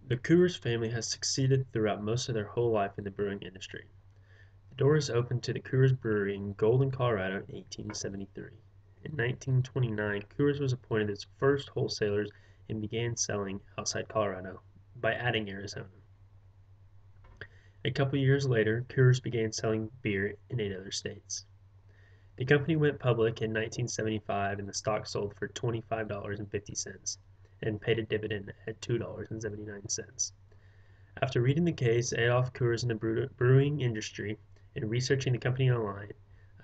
The Coors family has succeeded throughout most of their whole life in the brewing industry. The doors opened to the Coors Brewery in Golden, Colorado in 1873. In 1929, Coors was appointed its first wholesalers and began selling outside Colorado by adding Arizona. A couple years later, Coors began selling beer in 8 other states. The company went public in 1975 and the stock sold for $25.50 and paid a dividend at $2.79. After reading the case, Adolph Coors in the brewing industry, and researching the company online,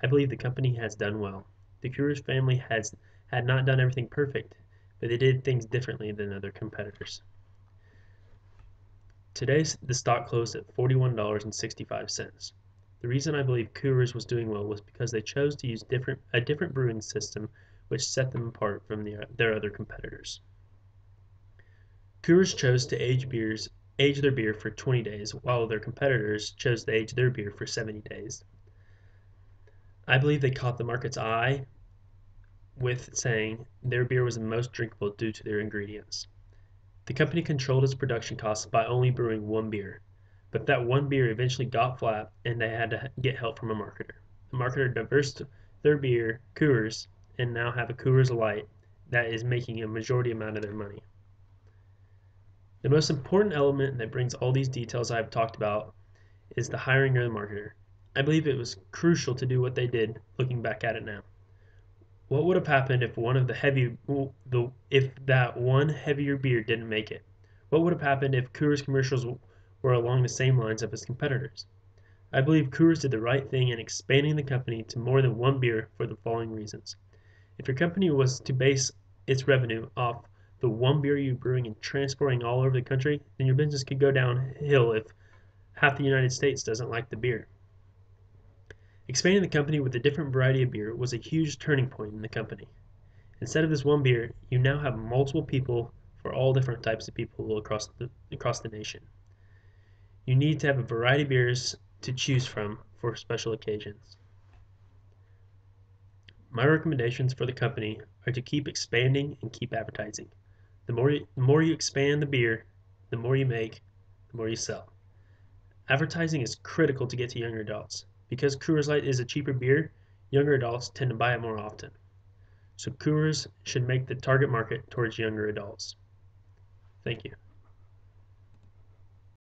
I believe the company has done well. The Coors family had not done everything perfect, but they did things differently than other competitors. Today, the stock closed at $41.65. The reason I believe Coors was doing well was because they chose to use a different brewing system which set them apart from their other competitors. Coors chose to age their beer for 20 days, while their competitors chose to age their beer for 70 days. I believe they caught the market's eye with saying their beer was the most drinkable due to their ingredients. The company controlled its production costs by only brewing one beer, but that one beer eventually got flat and they had to get help from a marketer. The marketer diversified their beer, Coors, and now have a Coors Light that is making a majority amount of their money. The most important element that brings all these details I have talked about is the hiring of the marketer. I believe it was crucial to do what they did, looking back at it now. What would have happened if that one heavier beer didn't make it? What would have happened if Coors commercials were along the same lines of its competitors? I believe Coors did the right thing in expanding the company to more than one beer for the following reasons. If your company was to base its revenue off the one beer you're brewing and transporting all over the country, then your business could go downhill if half the United States doesn't like the beer. Expanding the company with a different variety of beer was a huge turning point in the company. Instead of this one beer, you now have multiple people for all different types of people across the nation. You need to have a variety of beers to choose from for special occasions. My recommendations for the company are to keep expanding and keep advertising. The more you expand the beer, the more you make, the more you sell. Advertising is critical to get to younger adults. Because Coors Light is a cheaper beer, younger adults tend to buy it more often. So Coors should make the target market towards younger adults. Thank you.